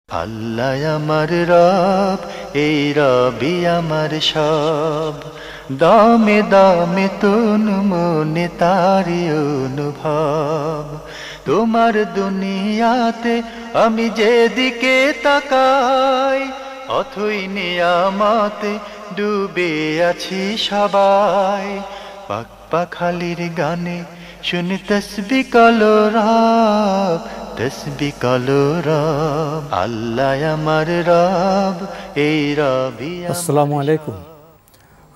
আল্লাহ আমার রব, এই রবি আমার সব। দামে দামে তুন মনে তারি অনুভব। তোমার দুনিয়াতে আমি যেদিকে তাকাই, অথই নিয়ামতে ডুবে আছি সবাই। পাক পাখালির গানে শুনি তসবিহ কালো রব, তসবিহ কালো রব। আল্লাহ আমার রব, এই রবি। আসসালামু আলাইকুম,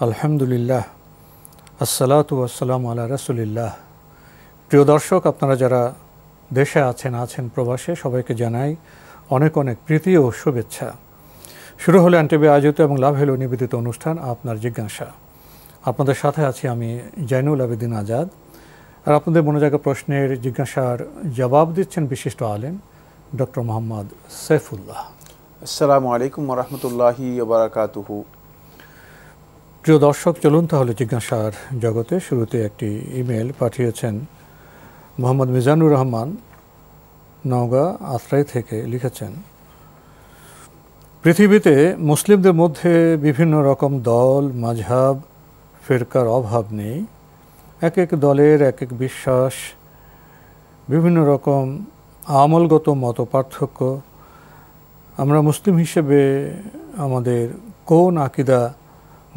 আলহামদুলিল্লাহ, আসসালাতু ওয়াসসালামু আলা রাসূলিল্লাহ। প্রিয় দর্শক, আপনারা যারা দেশে আছেন প্রবাসে, সবাইকে জানাই অনেক অনেক প্রীতি ও শুভেচ্ছা। শুরু হলো এনটিভি আয়োজিত এবং লাভ হলো নিবেদিত অনুষ্ঠান আপনার জিজ্ঞাসা। আপনাদের সাথে আছি আমি জাইনুল আবেদিন আজাদ। আর আপনাদের মনে জায়গা প্রশ্নের জিজ্ঞাসার জবাব দিচ্ছেন বিশিষ্ট আলেম ডক্টর মোহাম্মদ সাইফুল্লাহ। আসসালামু আলাইকুম ওয়া রাহমাতুল্লাহি ওয়া বারাকাতুহু। প্রিয় দর্শক, চলুন তাহলে জিজ্ঞাসার জগতে। শুরুতে একটি ইমেল পাঠিয়েছেন মোহাম্মদ মিজানুর রহমান, নওগাঁ আত্রাই থেকে। লিখেছেন, পৃথিবীতে মুসলিমদের মধ্যে বিভিন্ন রকম দল, মাযহাব, ফিরকার অভাব নেই। এক এক দলের এক এক বিশ্বাস, বিভিন্ন রকম আমলগত মত পার্থক্য। আমরা মুসলিম হিসেবে আমাদের কোন আকীদা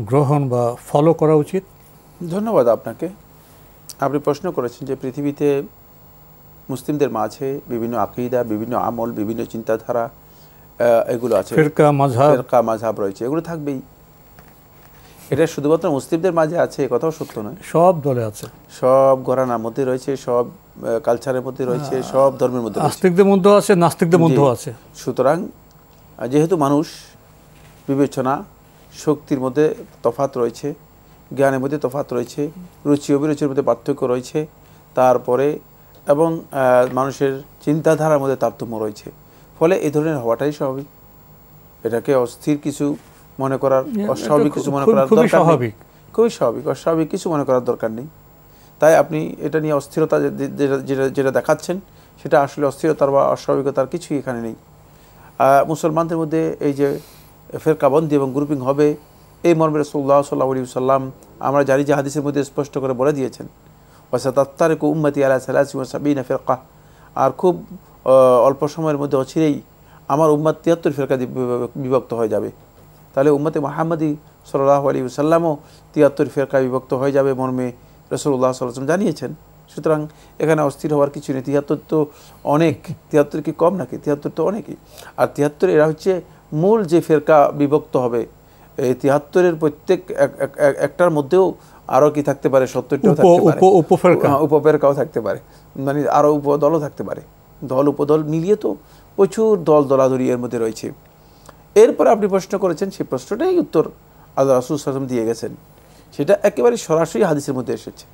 গ্রহণ বা ফলো করা উচিত? ধন্যবাদ আপনাকে। আপনি প্রশ্ন করেছেন যে পৃথিবীতে মুসলিমদের মাঝে বিভিন্ন আকীদা, বিভিন্ন আমল, বিভিন্ন চিন্তাধারা এগুলো আছে, ফিরকা মাযহাব রয়েছে, এগুলো থাকবেই। এটা শুধুমাত্র মুসলিমদের মাঝে আছে এ কথাও সত্য নয়, সব দলে আছে, সব ঘরানার মধ্যে রয়েছে, সব কালচারের মধ্যে রয়েছে, সব ধর্মের মধ্যে রয়েছে, আস্তিকদের মধ্যেও আছে, নাস্তিকদের মধ্যেও আছে। সুতরাং যেহেতু মানুষ বিবেচনা শক্তির মধ্যে তফাৎ রয়েছে, জ্ঞানের মধ্যে তফাৎ রয়েছে, রুচি অভিরুচির মধ্যে পার্থক্য রয়েছে, তারপরে এবং মানুষের চিন্তাধারার মধ্যে তারতম্য রয়েছে, ফলে এই ধরনের হওয়াটাই স্বাভাবিক। এটাকে অস্থির কিছু মনে করার, অস্বাভাবিক কিছু মনে করার দরকার নেই, খুবই স্বাভাবিক, অস্বাভাবিক কিছু মনে করার দরকার নেই। তাই আপনি এটা নিয়ে অস্থিরতা যেটা দেখাচ্ছেন, সেটা আসলে অস্থিরতার বা অস্বাভাবিকতার কিছুই এখানে নেই। মুসলমানদের মধ্যে এই যে ফেরকাবন্দি এবং গ্রুপিং হবে, এই মর্মে রাসূলুল্লাহ সাল্লাল্লাহু আলাইহি ওয়াসাল্লাম আমরা জানি যে হাদিসের মধ্যে স্পষ্ট করে বলে দিয়েছেন, ওয়াসাতাফতারিকু উম্মতি আলা 73 ফিরকা। আর খুব অল্প সময়ের মধ্যে অচিরেই আমার উম্মত 73 ফিরকা বিভক্ত হয়ে যাবে। তাহলে উম্মতে মুহাম্মাদি সাল্লাল্লাহু আলাইহি ওয়াসাল্লামও 73 ফিরকা বিভক্ত হয়ে যাবে মর্মে রাসূলুল্লাহ সাল্লাল্লাহু আলাইহি ওয়াসাল্লাম জানিয়েছেন। সুতরাং এখানে অস্থির হওয়ার কিছু নেই। 73 তো অনেক, 73 কি কম নাকি? 73 তো অনেকই। আর 73 এরা হচ্ছে মূল যে ফেরকা বিভক্ত হবে। এই 73-এর প্রত্যেক একটার মধ্যেও আরও কি থাকতে পারে, 70টাও থাকতে পারে, উপফেরকাও থাকতে পারে, মানে আরও উপদলও থাকতে পারে। দল উপদল মিলিয়ে তো প্রচুর দল দলাদলি এর মধ্যে রয়েছে। এরপর আপনি প্রশ্ন করেছেন, সেই প্রশ্নটাই উত্তর আল্লাহ রাসূল সাল্লাল্লাহু আলাইহি ওয়াসাল্লাম দিয়ে গেছেন। সেটা একেবারে সরাসরি হাদিসের মধ্যে এসেছে।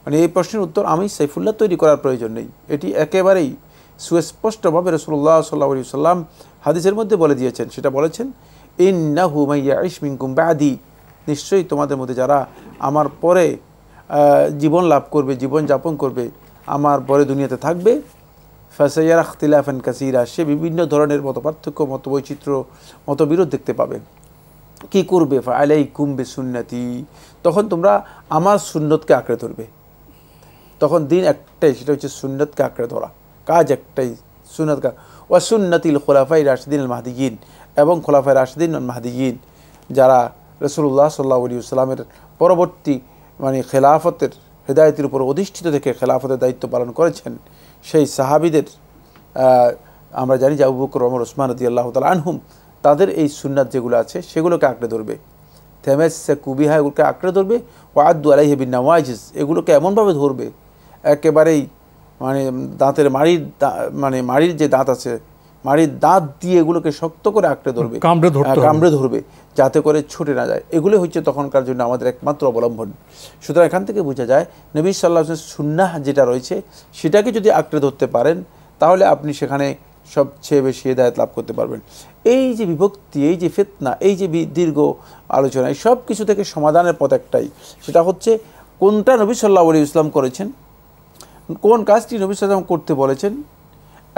মানে এই প্রশ্নের উত্তর আমি সাইফুল্লাহ তৈরি করার প্রয়োজন নেই, এটি একেবারেই সুস্পষ্টভাবে রাসূলুল্লাহ সাল্লাল্লাহু আলাইহি ওয়াসাল্লাম হাদিসের মধ্যে বলে দিয়েছেন। সেটা বলেছেন, ইন্নাহু মান ইয়াইশ মিনকুম বাদি, নিশ্চয়ই তোমাদের মধ্যে যারা আমার পরে জীবন লাভ করবে, জীবন যাপন করবে, আমার পরে দুনিয়াতে থাকবে, ফাসায়ারা ইখতিলাফান কাসীরা, সে বিভিন্ন ধরনের মতপার্থক্য, মতবৈচিত্র্য, মতবিরোধ দেখতে পাবে। কি করবে? ফাআলাইকুম বিসুন্নতি, তখন তোমরা আমার সুন্নতকে আঁকড়ে ধরবে। তখন দিন একটাই, সেটা হচ্ছে সুন্নতকে আঁকড়ে ধরা, কাজ একটাই, সুন্নতকে। ওয়া সুন্নাতিল খুলাফায়ে রাশিদিন আল মাহদিয়িন, এবং খোলাফায়ে রাশিদিন আল মাহদিয়িন যারা রাসূলুল্লাহ সাল্লাল্লাহু আলাইহি ওয়াসাল্লামের পরবর্তী মানে খেলাফতের হেদায়েতের উপর অধিষ্ঠিত থেকে খেলাফতের দায়িত্ব পালন করেছেন, সেই সাহাবীদের আমরা জানি যে আবু বকর, ওমর, ওসমান রাদিয়াল্লাহু তাআলা আনহুম, তাদের এই সুন্নাত যেগুলো আছে সেগুলোকে আঁকড়ে ধরবে। তামাসসাকু বিহা, এগুলোকে আঁকড়ে ধরবে। ওয়াআদ্দু আলাইহি বিন নওয়াজিজ, এগুলোকে এমনভাবে ধরবে একেবারেই মানে দাঁতের মাড়ির যে দাঁত আছে, মাড়ির দাঁত দিয়ে এগুলোকে শক্ত করে আঁকড়ে ধরবে, কামড়ে ধরবে, যাতে করে ছুটে না যায়। এগুলো হচ্ছে তখনকার জন্য আমাদের একমাত্র অবলম্বন। সুতরাং এখান থেকে বোঝা যায় নবী সাল্লাল্লাহু আলাইহি ওয়াসাল্লামের সুন্নাহ যেটা রয়েছে সেটাকে যদি আঁকড়ে ধরতে পারেন, তাহলে আপনি সেখানে সবচেয়ে বেশি হিদায়াত লাভ করতে পারবেন। এই যে বিভক্তি, এই যে ফিতনা, এই যে দীর্ঘ আলোচনা, এই সব কিছু থেকে সমাধানের পথ একটাই, সেটা হচ্ছে কোনটা নবী সাল্লাল্লাহু আলাইহি ওয়াসাল্লাম করেছেন, কোন কাজটি নবী সাল্লাল্লাহু আলাইহি ওয়াসাল্লাম করতে বলেছেন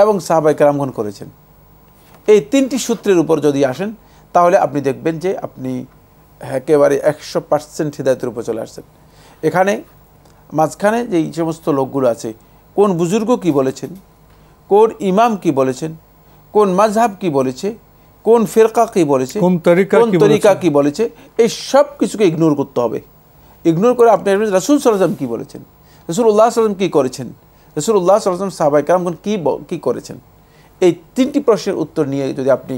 এবং সাহাবায়ে কেরামগণ করেছেন, এই 3টি সূত্রের উপর যদি আসেন তাহলে আপনি দেখবেন যে আপনি একেবারে 100% হিদায়াতের উপর চলে আসছেন। এখানে মাঝখানে যেই সমস্ত লোকগুলো আছে, কোন বুজুর্গ কি বলেছেন, কোন ইমাম কি বলেছেন, কোন মাযহাব কি বলেছে, কোন ফিরকা কি বলেছে, কোন তরিকা কি বলেছে, এই সব কিছুকে ইগনোর করতে হবে। ইগনোর করে আপনি রাসূল সাল্লাল্লাহু আলাইহি ওয়াসাল্লাম কি বলেছেন, রাসূলুল্লাহ সাল্লাল্লাহু আলাইহি ওয়াসাল্লাম কি করেছেন, রাসূলুল্লাহ সাল্লাল্লাহু আলাইহি ওয়াসাল্লাম সাহাবায়ে কেরামগণ কি করেছেন, এই 3টি প্রশ্নের উত্তর নিয়ে যদি আপনি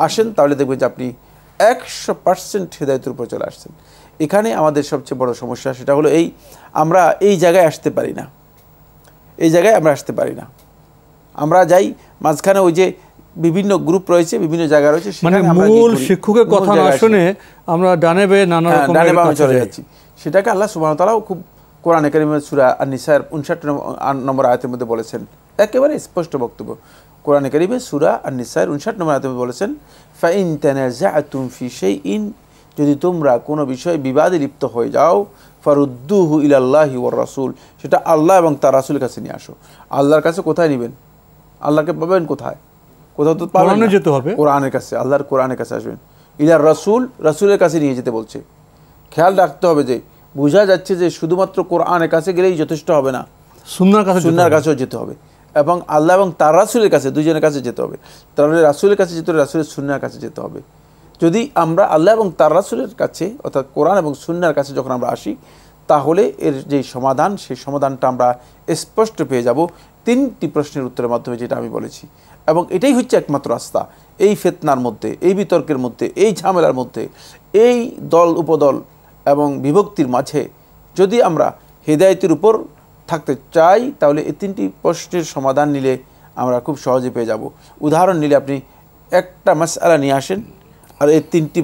আসেন তাহলে দেখবেন যে আপনি 100% হিদায়াতের উপর চলে আসছেন। এখানে আমাদের সবচেয়ে বড় সমস্যা সেটা হলো আমরা এই জায়গায় আসতে পারি না, এই জায়গায় আমরা আসতে পারি না। আমরা যাই মাঝখানে ওই যে বিভিন্ন গ্রুপ রয়েছে, বিভিন্ন জায়গা রয়েছে, মানে মূল শিক্ষকের কথা না শুনে আমরা ডানে বামে নানা রকম চলে যাচ্ছি। সেটাকে আল্লাহ সুবহানাহু ওয়া তাআলা খুব কোরআনে কারীমের সূরা আন-নিসার 59 নম্বর আয়াতের মধ্যে বলেছেন, একেবারে স্পষ্ট বক্তব্য। কোরআনে কারীমে সূরা আন-নিসার 59 নম্বর আয়াতে বলেছেন, ফাইন তানাযাআতুম ফি শাইইন, যদি তোমরা কোনো বিষয়ে বিবাদে লিপ্ত হয়ে যাও, ফারুদ্দুহু ইলাল্লাহি ওয়ার রাসূল, সেটা আল্লাহ এবং তার রাসূলের কাছে নিয়ে আসো। আল্লাহর কাছে কোথায় নেবেন? আল্লাহকে পাবেন কোথায়? কোথাও তো পাবেন না, যেতে হবে কোরআনের কাছে, আল্লাহর কোরআনের কাছে আসবেন। ইলার রাসূল, রাসূলের কাছে নিয়ে যেতে বলছে। খেয়াল রাখতে হবে যে বোঝা যাচ্ছে যে শুধুমাত্র কোরআনের কাছে গেলেই যথেষ্ট হবে না, সুন্নাহর কাছেও যেতে হবে এবং আল্লাহ এবং তার রাসূলের কাছে, দুইজনের কাছে যেতে হবে। তাহলে রাসূলের কাছে যেতে হলে রাসূলের সুন্নাহর কাছে যেতে হবে। যদি আমরা আল্লাহ এবং তার রাসূলের কাছে অর্থাৎ কোরআন এবং সুন্নাহর কাছে যখন আমরা আসি, তাহলে এর যে সমাধান, সেই সমাধানটা আমরা স্পষ্ট পেয়ে যাব 3টি প্রশ্নের উত্তরের মাধ্যমে, যেটা আমি বলেছি। এবং এটাই হচ্ছে একমাত্র রাস্তা। এই ফিতনার মধ্যে, এই বিতর্কের মধ্যে, এই ঝামেলার মধ্যে, এই দল উপদল এবং বিভক্তির মাঝে যদি আমরা হিদায়াতের উপর থাকতে চাই, তাহলে এই 3টি প্রশ্নের সমাধান নিলে আমরা খুব সহজে পেয়ে যাব। উদাহরণ নিলে আপনি একটা মাসআলা নিয়ে আসেন আর এই 3টি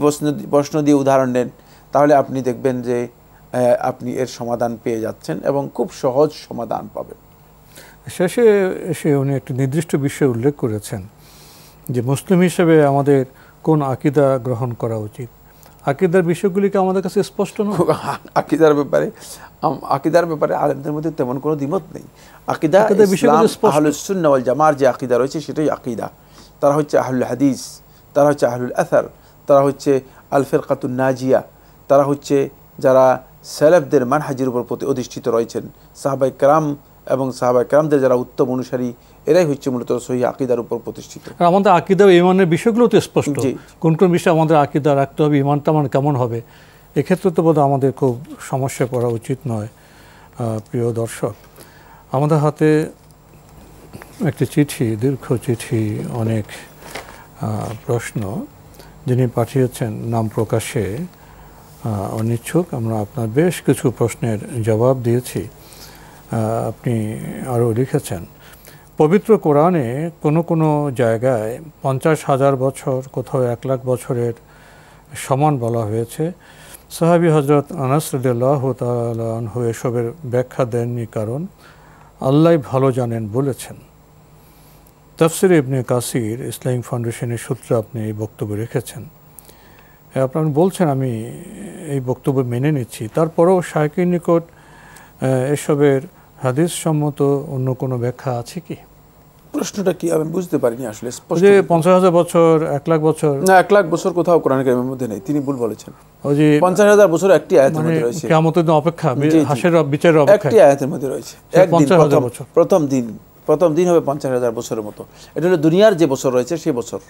প্রশ্ন দিয়ে উদাহরণ নেন, তাহলে আপনি দেখবেন যে আপনি এর সমাধান পেয়ে যাচ্ছেন এবং খুব সহজ সমাধান পাবেন। শেষে এসে উনি একটি নির্দিষ্ট বিষয় উল্লেখ করেছেন যে মুসলিম হিসেবে আমাদের কোন আকীদা গ্রহণ করা উচিত। আকীদার বিষয়গুলিকে আমাদের কাছে স্পষ্ট নয়। আকীদার ব্যাপারে আলেমদের মধ্যে তেমন কোনো দ্বিমত নেই। আকীদা আহলুস সুন্নাহ ওয়াল জামাআর যে আকীদা রয়েছে সেটাই আকীদা। তারা হচ্ছে আহলুল হাদিস, তারা হচ্ছে আহলুল আসার, তারা হচ্ছে আল ফিরকাতুন নাজিয়া, তারা হচ্ছে যারা সালাফদের মানহাজের উপর অধিষ্ঠিত রয়েছেন, সাহাবায়ে কেরাম এবং সাহাবায়ে কেরামদের যারা উত্তম অনুসারী, এরাই হচ্ছে মূলত সহিহ আকীদার উপর প্রতিষ্ঠিত। আমাদের আকীদা ও ঈমানের বিষয়গুলো তো স্পষ্ট, কোন কোন বিষয়ে আমাদের আকীদা রাখতে হবে, ঈমানটা আমার কেমন হবে, এক্ষেত্রে তো বোধহয় আমাদের খুব সমস্যায় পড়া উচিত নয়। প্রিয় দর্শক, আমাদের হাতে একটি চিঠি, দীর্ঘ চিঠি, অনেক প্রশ্ন, যিনি পাঠিয়েছেন নাম প্রকাশে অনিচ্ছুক। আমরা আপনার বেশ কিছু প্রশ্নের জবাব দিয়েছি। আপনি আরও লিখেছেন, পবিত্র কোরআনে কোনো কোনো জায়গায় 50,000 বছর, কোথাও 1 লাখ বছরের সমান বলা হয়েছে। সাহাবী হযরত আনাস রাদিয়াল্লাহু তাআলা আনহু এসবের ব্যাখ্যা দেননি, কারণ আল্লাহ ভালো জানেন বলেছেন। তাফসির ইবনে কাসির ইসলামিক ফাউন্ডেশনের সূত্রে আপনি এই বক্তব্য রেখেছেন। আপনারা বলছেন, আমি এই বক্তব্য মেনে নিচ্ছি, তারপরেও শায়খের নিকট এসবের হাদিস সম্মত অন্য কোনো ব্যাখ্যা আছে কি? প্রশ্নটা কি আমি বুঝতে পারিনি আসলে। যে 50,000 বছর, 1 লাখ বছর, না 1 লাখ বছর কোথাও কোরআন কারীমের মধ্যে নেই, তিনি ভুল বলেছেন। ওই যে 50,000 বছর একটি আয়াতের মধ্যে রয়েছে, কিয়ামতের দিন অপেক্ষা, হাসরের বিচারের অপেক্ষা, একটি আয়াতের মধ্যে রয়েছে। প্রথম দিন হবে 50,000 বছরের মতো। এটা হলো দুনিয়ার যে বছর রয়েছে সেই বছর।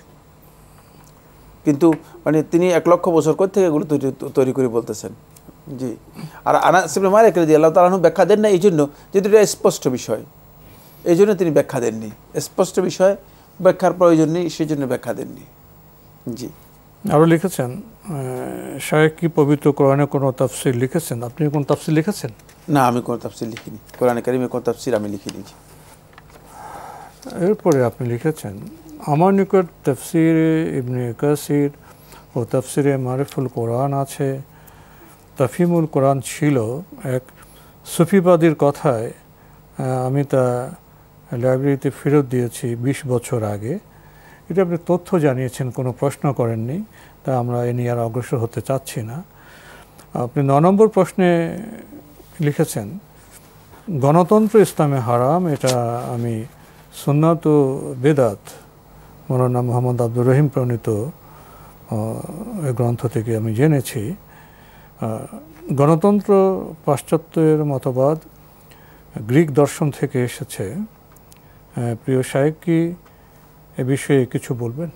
কিন্তু মানে তিনি 1 লক্ষ বছর কোথা থেকে এগুলো তৈরি করে বলতেছেন। জি, আর আনাস ইবনে মালিক রাদিয়াল্লাহু তাআলা আনহু ব্যাখ্যা দেন না, এই জন্য যেহেতু এটা স্পষ্ট বিষয়, এই জন্য তিনি ব্যাখ্যা দেননি। স্পষ্ট বিষয়, ব্যাখ্যার প্রয়োজন নেই, সেই জন্য ব্যাখ্যা দেননি। জি, আরও লিখেছেন, শায়খ কি পবিত্র কোরআনে কোনো তাফসীর লিখেছেন? আপনি কোন তাফসীর লিখেছেন? না, আমি কোনো তাফসীর লিখিনি, কোরআনে কারীমের কোনো তাফসীর আমি লিখিনি। এরপরে আপনি লিখেছেন, আমার নিকট তাফসীর ইবনে কাসির ও তাফসীরে মারিফুল কোরআন আছে। তাফহিমুল কোরআন ছিল এক সুফিবাদীর কথায়, আমি তা লাইব্রেরিতে ফেরত দিয়েছি 20 বছর আগে। এটা আপনি তথ্য জানিয়েছেন, কোনো প্রশ্ন করেননি, তা আমরা এ নিয়ে আর অগ্রসর হতে চাচ্ছি না। আপনি 9 নম্বর প্রশ্নে লিখেছেন, গণতন্ত্র ইসলামে হারাম, এটা আমি সুন্নাত ও বেদাত মৌলানা মোহাম্মদ আব্দুর রহিম প্রণীত এই গ্রন্থ থেকে আমি জেনেছি গণতন্ত্র পাশ্চাত্যের মতবাদ গ্রিক দর্শন থেকে এসেছে। প্রিয় শায়েখ কি এ বিষয়ে কিছু বলবেন?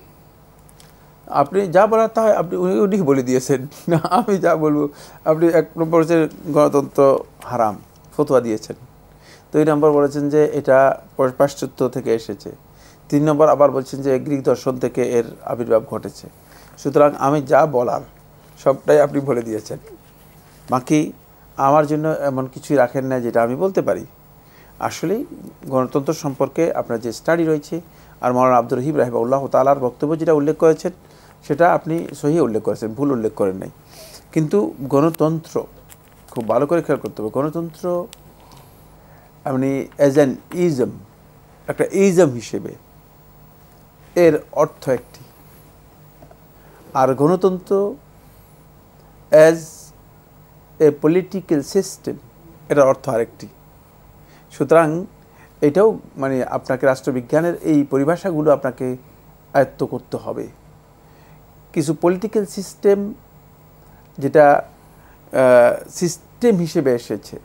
আপনি যা বলার তা আপনি উনি বলে দিয়েছেন, আমি যা বলবো। আপনি 1 নম্বর হচ্ছে গণতন্ত্র হারাম ফতোয়া দিয়েছেন, 2 নম্বর বলেছেন যে এটা পাশ্চাত্য থেকে এসেছে, 3 নম্বর আবার বলছেন যে গ্রিক দর্শন থেকে এর আবির্ভাব ঘটেছে। সুতরাং আমি যা বলার সবটাই আপনি বলে দিয়েছেন, বাকি আমার জন্য এমন কিছুই রাখেন না যেটা আমি বলতে পারি। আসলেই গণতন্ত্র সম্পর্কে আপনার যে স্টাডি রয়েছে, আর মৌলানা আব্দুর রহিম রাহিমাহুল্লাহ তাআলার বক্তব্য যেটা উল্লেখ করেছেন সেটা আপনি সহিহ উল্লেখ করেছেন, ভুল উল্লেখ করেন নাই। কিন্তু গণতন্ত্র খুব ভালো করে খেয়াল করতে হবে, গণতন্ত্র আপনি অ্যাজ অ্যান ইজম, একটা ইজম হিসেবে এর অর্থ একটি, আর গণতন্ত্র অ্যাজ এ পলিটিক্যাল সিস্টেম এটার অর্থ আরেকটি। সুতরাং এটাও মানে আপনাকে রাষ্ট্রবিজ্ঞানের এই পরিভাষাগুলো আপনাকে আয়ত্ত করতে হবে। কিছু পলিটিক্যাল সিস্টেম যেটা সিস্টেম হিসেবে এসেছে,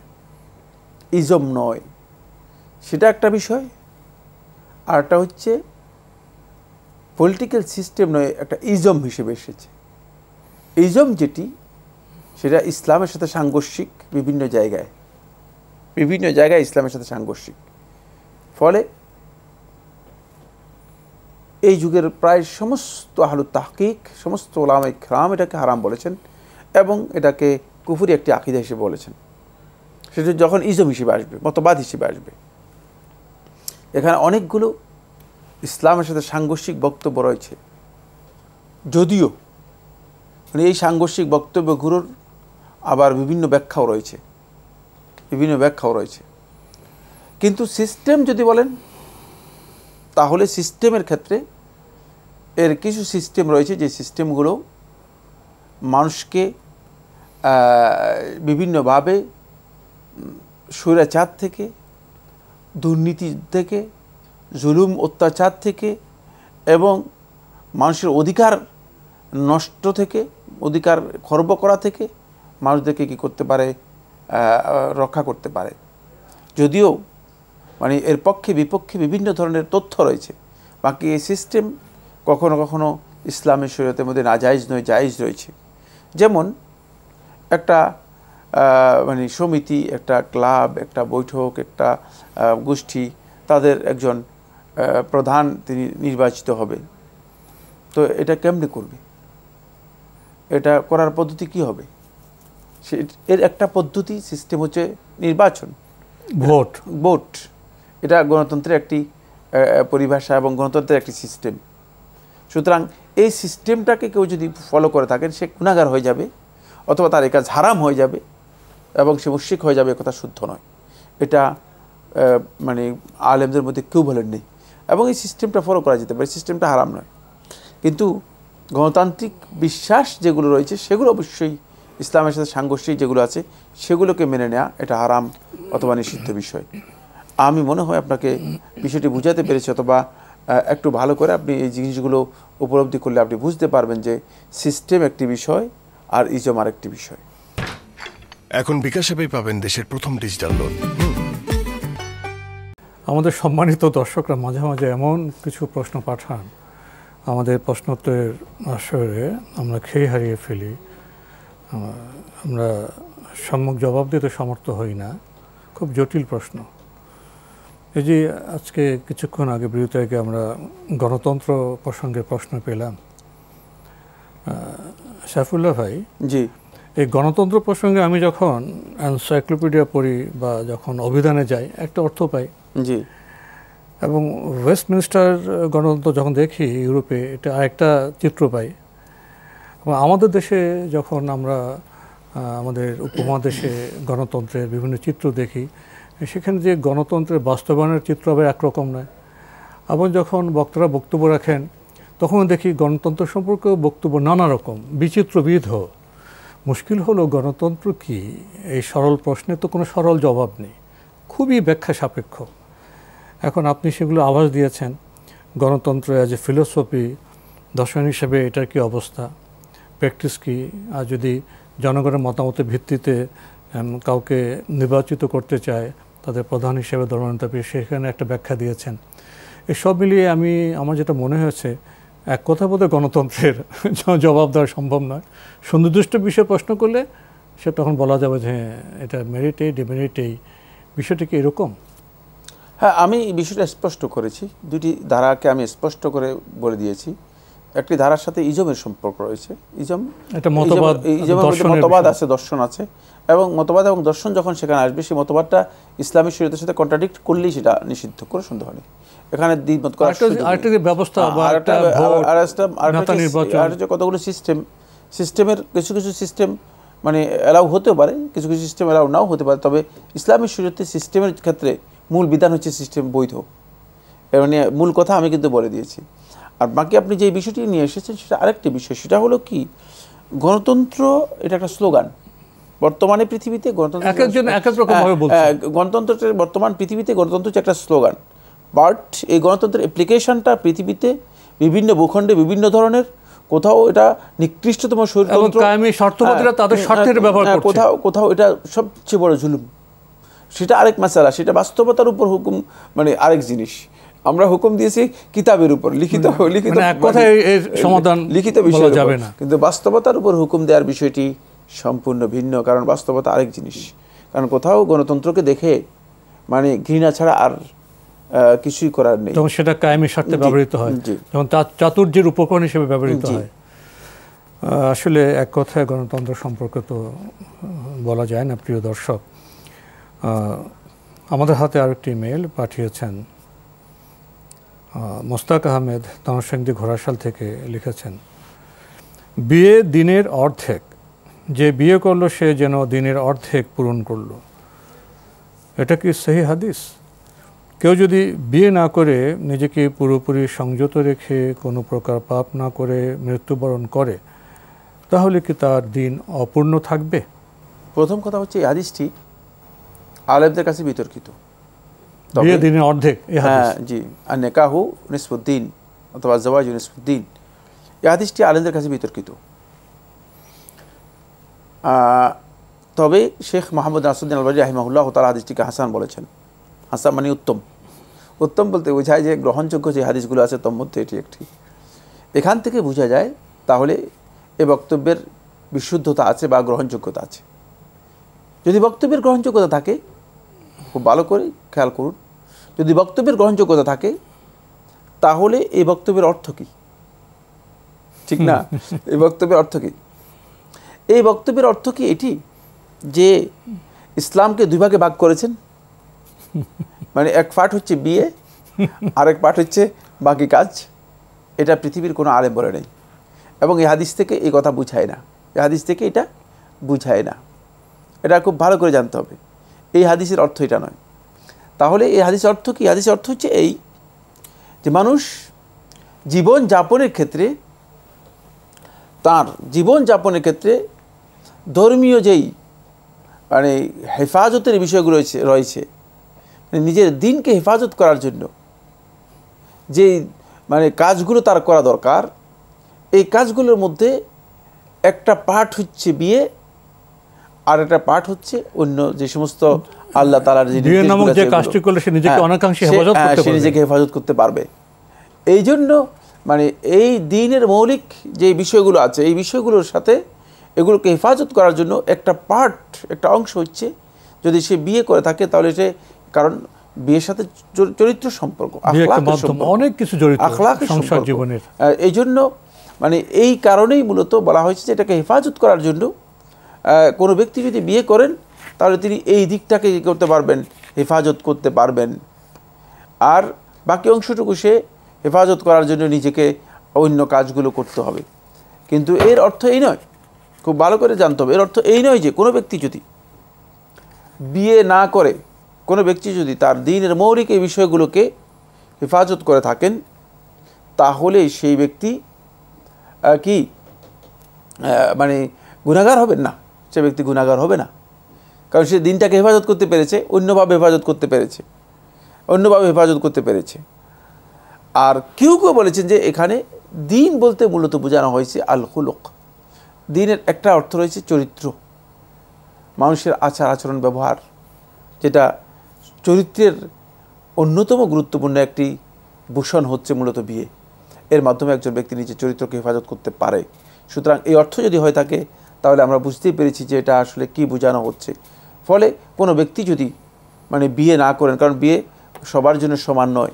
ইজম নয়, সেটা একটা বিষয়। আরটা হচ্ছে পলিটিক্যাল সিস্টেম নয়, একটা ইজম হিসেবে এসেছে। ইজম যেটি সেটা ইসলামের সাথে সাংঘর্ষিক, বিভিন্ন জায়গায় ইসলামের সাথে সাংঘর্ষিক। ফলে এই যুগের প্রায় সমস্ত আহলুত তাহকিক, সমস্ত উলামায়ে কিরাম এটাকে হারাম বলেছেন এবং এটাকে কুফরি একটি আকীদা হিসেবে বলেছেন। সেটা যখন ইজম হিসেবে আসবে, মতবাদ হিসেবে আসবে, এখানে অনেকগুলো ইসলামের সাথে সাংঘর্ষিক বক্তব্য রয়েছে, যদিও মানে এই সাংঘর্ষিক বক্তব্যগুলোর আবার বিভিন্ন ব্যাখ্যাও রয়েছে। কিন্তু সিস্টেম যদি বলেন তাহলে সিস্টেমের ক্ষেত্রে এর কিছু সিস্টেম রয়েছে যে সিস্টেমগুলো মানুষকে বিভিন্নভাবে স্বৈরাচার থেকে, দুর্নীতি থেকে, জুলুম অত্যাচার থেকে এবং মানুষের অধিকার নষ্ট থেকে, অধিকার খর্ব করা থেকে মানুষদেরকে কী করতে পারে, রক্ষা করতে পারে। যদিও মানে এর পক্ষে বিপক্ষে বিভিন্ন ধরনের তথ্য রয়েছে, বাকি এই সিস্টেম কখনো কখনো ইসলামের শরীয়তের মধ্যে নাজায়েজ নয়, জায়েজ রয়েছে। যেমন একটা মানে সমিতি, একটা ক্লাব, একটা বৈঠক, একটা গোষ্ঠী, তাদের একজন প্রধান তিনি নির্বাচিত হবে। তো এটা কেমনে করবে, এটা করার পদ্ধতি কি হবে? এর একটা পদ্ধতি সিস্টেম হচ্ছে নির্বাচন, ভোট। এটা গণতন্ত্রের একটি পরিভাষা এবং গণতন্ত্রের একটি সিস্টেম। সুতরাং এই সিস্টেমটাকে কেউ যদি ফলো করে থাকেন সে গুনাহগার হয়ে যাবে, অথবা তার এই কাজ হারাম হয়ে যাবে এবং সে মুশরিক হয়ে যাবে, কথা শুদ্ধ নয়। এটা মানে আলেমদের মধ্যে কেউ বলেন নেই, এবং এই সিস্টেমটা ফলো করা যেতে পারে, সিস্টেমটা হারাম নয়। কিন্তু গণতান্ত্রিক বিশ্বাস যেগুলো রয়েছে সেগুলো অবশ্যই ইসলামের সাথে সাংঘর্ষিক যেগুলো আছে সেগুলোকে মেনে নেওয়া এটা হারাম অথবা নিষিদ্ধ বিষয়। আমি মনে হয় আপনাকে বিষয়টি বুঝাতে পেরেছি, অথবা একটু ভালো করে আপনি এই জিনিসগুলো উপলব্ধি করলে আপনি বুঝতে পারবেন যে সিস্টেম একটি বিষয় আর ইজম আরেকটি বিষয়। এখন বিকাশ অ্যাপেই পাবেন দেশের প্রথম ডিজিটাল লোন। আমাদের সম্মানিত দর্শকরা মাঝে মাঝে এমন কিছু প্রশ্ন পাঠান, আমাদের প্রশ্নোত্তরের আসরে আমরা খেয়ে হারিয়ে ফেলি, আমরা সম্মুখ জবাব দিতে সমর্থ হই না। খুব জটিল প্রশ্ন। এই যে আজকে কিছুক্ষণ আগে বিরতি আগে আমরা গণতন্ত্র প্রসঙ্গে প্রশ্ন পেলাম, সাইফুল্লাহ ভাই, জি, এই গণতন্ত্র প্রসঙ্গে আমি যখন এনসাইক্লোপিডিয়া পড়ি বা যখন অভিধানে যাই একটা অর্থ পাই, জি, এবং ওয়েস্টমিনস্টার গণতন্ত্র যখন দেখি ইউরোপে এটা আরেকটা চিত্র পাই। এবং আমাদের দেশে যখন আমরা আমাদের উপমহাদেশে গণতন্ত্রের বিভিন্ন চিত্র দেখি, সেখানে যে গণতন্ত্রের বাস্তবায়নের চিত্র আবার একরকম নয়। আবার যখন বক্তারা বক্তব্য রাখেন তখন দেখি গণতন্ত্র সম্পর্কে বক্তব্য নানা রকম, বিচিত্রবিধ। মুশকিল হলো গণতন্ত্র কি? এই সরল প্রশ্নে তো কোনো সরল জবাব নেই, খুবই ব্যাখ্যা সাপেক্ষ। এখন আপনি সেগুলো আভাস দিয়েছেন, গণতন্ত্র অ্যাজ এ ফিলোসফি, দর্শন হিসেবে এটার কি অবস্থা, প্র্যাকটিস কি, আর যদি জনগণের মতামতের ভিত্তিতে কাউকে নির্বাচিত করতে চায় তাদের প্রধান হিসেবে ধর্মনেতা পেয়ে সেখানে একটা ব্যাখ্যা দিয়েছেন। এসব মিলিয়ে আমার যেটা মনে হয়েছে, এক কথা বলতে গণতন্ত্রের জবাব দেওয়া সম্ভব নয়। সুনির্দিষ্ট বিষয়ে প্রশ্ন করলে সে তখন বলা যাবে যে হ্যাঁ এটা মেরিট এই ডিমেরিট এই, বিষয়টা কি এরকম? হ্যাঁ, আমি এই বিষয়টা স্পষ্ট করেছি, দুটি ধারাকে আমি স্পষ্ট করে বলে দিয়েছি। একটি ধারার সাথে ইজমের সম্পর্ক রয়েছে। মতবাদ আছে, দর্শন আছে, এবং মতবাদ এবং দর্শন যখন সেখানে আসবে সেই মতবাদটা ইসলামী শরীয়তের সাথে কন্ট্রাডিক্ট করলেই সেটা নিষিদ্ধ করে সন্দেহ নেই। এখানে দ্বিমত করার কতগুলো সিস্টেমের কিছু কিছু সিস্টেম মানে এলাও হতে পারে, কিছু কিছু সিস্টেম এলাও নাও হতে পারে, তবে ইসলামী শরীয়তের সিস্টেমের ক্ষেত্রে মূল বিধান হচ্ছে সিস্টেম বৈধ। এর মানে মূল কথা আমি কিন্তু বলে দিয়েছি। আর বাকি আপনি যে বিষয়টি নিয়ে এসেছেন সেটা আরেকটি বিষয়, সেটা হলো কি গণতন্ত্র এটা একটা স্লোগান। বর্তমানে পৃথিবীতে গণতন্ত্রের বর্তমান পৃথিবীতে গণতন্ত্র হচ্ছে একটা স্লোগান, বাট এই গণতন্ত্রের অ্যাপ্লিকেশনটা পৃথিবীতে বিভিন্ন ভূখণ্ডে বিভিন্ন ধরনের, কোথাও এটা নিকৃষ্টতম স্বৈরতন্ত্র, কোথাও এটা সবচেয়ে বড় জুলুম, সেটা আরেক মাসালা, সেটা বাস্তবতার উপর হুকুম মানে আরেক জিনিস। আমরা হুকুম দিয়েছি কিতাবের উপর, লিখিত বিষয় যাবে না, কিন্তু বাস্তবতার উপর হুকুম দেওয়ার বিষয়টি সম্পূর্ণ ভিন্ন, কারণ বাস্তবতা আরেক জিনিস। কারণ কোথাও গণতন্ত্রকে দেখে মানে ঘৃণা ছাড়া আর কিছুই করার নেই, তখন সেটা কায়েমি স্বার্থে ব্যবহৃত হয়, যেমন চাতুর্যের উপকরণ হিসেবে ব্যবহৃত হয়। আসলে এক কথায় গণতন্ত্র সম্পর্কে তো বলা যায় না। প্রিয় দর্শক, আমাদের হাতে আরেকটি মেল পাঠিয়েছেন মোস্তাক আহমেদ তানসেংদি ঘোড়াশাল থেকে, লিখেছেন বিয়ে দিনের অর্ধেক, যে বিয়ে করলো সে যেন দিনের অর্ধেক পূরণ করলো। এটা কি সহি হাদিস? কেউ যদি বিয়ে না করে নিজেকে পুরোপুরি সংযত রেখে কোনো প্রকার পাপ না করে মৃত্যুবরণ করে তাহলে কি তার দিন অপূর্ণ থাকবে? প্রথম কথা হচ্ছে এই হাদিসটি আলেমদের কাছে বিতর্কিত। বিয়ে দিনের অর্ধেক, হ্যাঁ জি, আর নেকাহু নিসফুদ্দিন অথবা জাওয়াজু নিসফুদ্দিন, এই হাদিসটি আলেমদের কাছে বিতর্কিত। তবে শেখ মোহাম্মদ নাসিরুদ্দিন আলবানী রাহিমাহুল্লাহ তাআলা হাদিসটিকে হাসান বলেছেন। হাসান মানে উত্তম। উত্তম বলতে বোঝায় যে গ্রহণযোগ্য যে হাদিসগুলো আছে তার মধ্যে এটি একটি। এখান থেকে বোঝা যায় তাহলে এ বক্তব্যের বিশুদ্ধতা আছে বা গ্রহণযোগ্যতা আছে। যদি বক্তব্যের গ্রহণযোগ্যতা থাকে, খুব ভালো করে খেয়াল করুন, যদি বক্তব্যের গ্রহণযোগ্যতা থাকে তাহলে এই বক্তব্যের অর্থ কী? ঠিক না? এই বক্তব্যের অর্থ কী? এই বক্তব্যের অর্থ কি এটি যে ইসলামকে দুই ভাগে ভাগ করেছেন, মানে এক পার্ট হচ্ছে বিয়ে, আরেক পার্ট হচ্ছে বাকি কাজ। এটা পৃথিবীর কোনো আলেম বলে নেই, এবং এই হাদিস থেকে এই কথা বুঝায় না, এই হাদিস থেকে এটা বুঝায় না। এটা খুব ভালো করে জানতে হবে, এই হাদিসের অর্থ এটা নয়। তাহলে এই হাদিসের অর্থ কি? হাদিসের অর্থ হচ্ছে এই যে মানুষ জীবন যাপনের ক্ষেত্রে, তার জীবন যাপনের ক্ষেত্রে ধর্মীয় যেই মানে হেফাজতের বিষয়গুলো রয়েছে, মানে নিজের দিনকে হেফাজত করার জন্য যেই মানে কাজগুলো তার করা দরকার, এই কাজগুলোর মধ্যে একটা পার্ট হচ্ছে বিয়ে, আর একটা পার্ট হচ্ছে অন্য যে সমস্ত আল্লাহ তাআলার যে কাজটি করলে সে নিজেকে অনেকাংশে হেফাজত করতে পারবে, সে নিজেকে হেফাজত করতে পারবে। এই জন্য মানে এই দ্বীনের মৌলিক যে বিষয়গুলো আছে, এই বিষয়গুলোর সাথে এগুলোকে হেফাজত করার জন্য একটা পার্ট, একটা অংশ হচ্ছে যদি সে বিয়ে করে থাকে তাহলে সে, কারণ বিয়ের সাথে চরিত্র সম্পর্ক, অনেক কিছু জড়িত সংসার জীবনের। এই জন্য মানে এই কারণেই মূলত বলা হয়েছে যে এটাকে হেফাজত করার জন্য কোনো ব্যক্তি যদি বিয়ে করেন তাহলে তিনি এই দিকটাকে করতে পারবেন, হেফাজত করতে পারবেন, আর বাকি অংশটুকু সে হেফাজত করার জন্য নিজেকে অন্য কাজগুলো করতে হবে। কিন্তু এর অর্থ এই নয়, খুব ভালো করে জানতে হবে, এর অর্থ এই নয় যে কোনো ব্যক্তি যদি বিয়ে না করে, কোনো ব্যক্তি যদি তার দ্বীনের মৌলিক এই বিষয়গুলোকে হেফাজত করে থাকেন তাহলে সেই ব্যক্তি কি মানে গুনাহগার হবেন না, সে ব্যক্তি গুনাহগার হবে না, কারণ সে দিনটাকে হেফাজত করতে পেরেছে, অন্যভাবে হেফাজত করতে পেরেছে, অন্যভাবে হেফাজত করতে পেরেছে। আর কেউ কেউ বলেছেন যে এখানে দিন বলতে মূলত বোঝানো হয়েছে আল খুলুক। দিনের একটা অর্থ রয়েছে চরিত্র, মানুষের আচার আচরণ ব্যবহার, যেটা চরিত্রের অন্যতম গুরুত্বপূর্ণ একটি ভূষণ হচ্ছে মূলত বিয়ে। এর মাধ্যমে একজন ব্যক্তি নিজের চরিত্রকে হেফাজত করতে পারে। সুতরাং এই অর্থ যদি হয়ে থাকে তাহলে আমরা বুঝতেই পেরেছি যে এটা আসলে কি বোঝানো হচ্ছে। ফলে কোনো ব্যক্তি যদি মানে বিয়ে না করেন, কারণ বিয়ে সবার জন্য সমান নয়,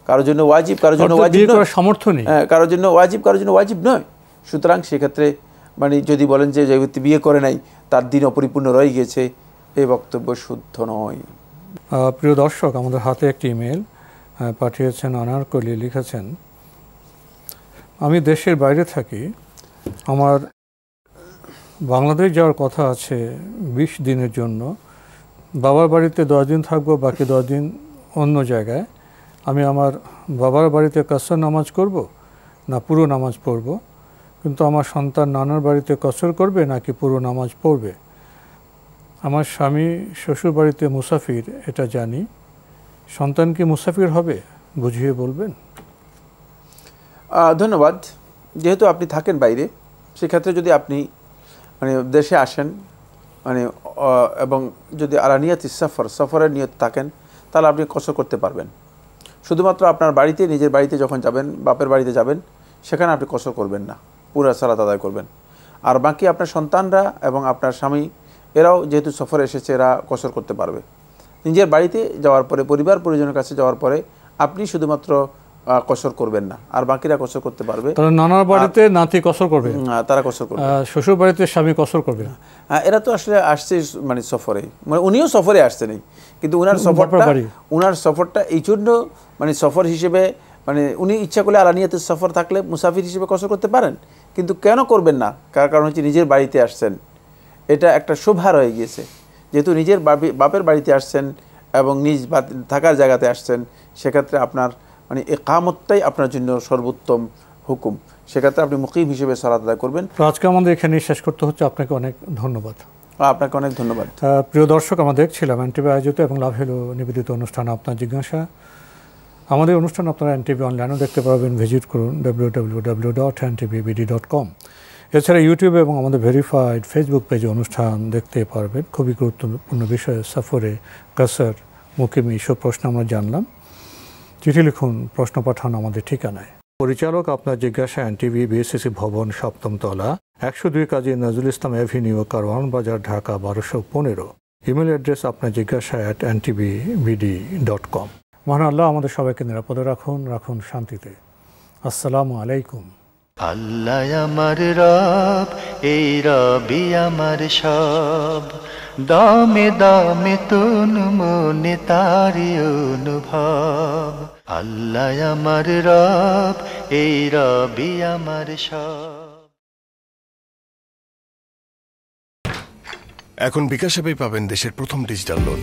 কারোর জন্য ওয়াজিব, কারোর জন্য ওয়াজিব নয়, সামর্থ্য নেই, কারোর জন্য ওয়াজিব, কারোর জন্য ওয়াজিব নয়। সুতরাং সেক্ষেত্রে মানে যদি বলেন যে যে ব্যক্তি বিয়ে করে নাই তার দিন অপরিপূর্ণ রয়ে গিয়েছে, এই বক্তব্য শুদ্ধ নয়। প্রিয় দর্শক, আমাদের হাতে একটি ইমেল পাঠিয়েছেন আনারকলি, লিখেছেন, আমি দেশের বাইরে থাকি, আমার বাংলাদেশ যাওয়ার কথা আছে 20 দিনের জন্য। বাবার বাড়িতে 10 দিন থাকবো, বাকি 10 দিন অন্য জায়গায়। আমি আমার বাবার বাড়িতে কসর নামাজ করব না পুরো নামাজ পড়ব? কিন্তু আমার সন্তান নানার বাড়িতে কসর করবে নাকি পুরো নামাজ পড়বে? আমার স্বামী শ্বশুর বাড়িতে মুসাফির, এটা জানি। সন্তান কি মুসাফির হবে? বুঝিয়ে বলবেন। ধন্যবাদ। যেহেতু আপনি থাকেন বাইরে, সেক্ষেত্রে যদি আপনি মানে দেশে আসেন মানে এবং যদি আলানিয়াতি সফরের নিয়ত থাকেন, তাহলে আপনি কসর করতে পারবেন। শুধুমাত্র আপনার বাড়িতে, নিজের বাড়িতে যখন যাবেন, বাপের বাড়িতে যাবেন, সেখানে আপনি কসর করবেন না, পুরো সালাত আদায় করবেন। আর বাকি আপনার সন্তানরা এবং আপনার স্বামী, এরাও যেহেতু সফরে এসেছে, এরা কসর করতে পারবে। নিজের বাড়িতে যাওয়ার পরে, পরিবার পরিজনের কাছে যাওয়ার পরে আপনি শুধুমাত্র কসর করবেন না, আর বাকিরা কসর করতে পারবে। তারা নানার বাড়িতে নাতি কসর করবে, তারা কসর করবে, শ্বশুর বাড়িতে স্বামী কসর করবে না। এরা তো আসলে আসছে মানে সফরে, মানে উনিও সফরে আসছেন, কিন্তু উনার সফরটা এই জন্য মানে সফর হিসেবে, মানে উনি ইচ্ছা করলে আলানিয়াতে সফর থাকলে মুসাফির হিসেবে কসর করতে পারেন, কিন্তু কেন করবেন না? কারণ হচ্ছে নিজের বাড়িতে আসছেন, এটা একটা শোভা রয়ে গিয়েছে। যেহেতু নিজের বাপের বাড়িতে আসছেন এবং নিজ থাকার জায়গাতে আসছেন, সেক্ষেত্রে আপনার মানে ইকামতটাই আপনার জন্য সর্বোত্তম হুকুম। সেক্ষেত্রে আপনি মুকিম হিসেবে সালাত আদায় করবেন। তো আজকে আমাদের এখানে শেষ করতে হচ্ছে। আপনাকে অনেক ধন্যবাদ। আপনাকে অনেক ধন্যবাদ। প্রিয় দর্শক, আমরা দেখছিলাম এনটিভি আয়োজিত এবং লাভ হলো নিবেদিত অনুষ্ঠান আপনার জিজ্ঞাসা। আমাদের অনুষ্ঠান আপনারা এনটিভি অনলাইনেও দেখতে পারবেন, ভিজিট করুন www.ntvbd.com। এছাড়া ইউটিউবে এবং আমাদের ভেরিফাইড ফেসবুক পেজে অনুষ্ঠান দেখতে পারবেন। খুবই গুরুত্বপূর্ণ বিষয় সফরে, কাসার, মুকিমি, সব প্রশ্ন আমরা জানলাম। চিঠি লিখুন, প্রশ্ন পাঠান আমাদের ঠিকানায়। পরিচালক আপনার জিজ্ঞাসা, এনটিভি, বিএসসিসি ভবন, 7ম তলা, 102 কাজী নজরুল ইসলাম এভিনিউ, কারওয়ান বাজার, ঢাকা 1215। ইমেল অ্যাড্রেস আপনার জিজ্ঞাসা @ntvbd.com। মহান আল্লাহ আমাদের সবাইকে নিরাপদে রাখুন, রাখুন শান্তিতে। আসসালামু আলাইকুম। আল্লাহ আমার রব, এই রবি আমার সব, দামে দামে তুন মনে তারি অনুভব। আল্লাহ আমার রব, এই রবি আমার সব। এখন বিকাশ অ্যাপেই পাবেন দেশের প্রথম ডিজিটাল লোন।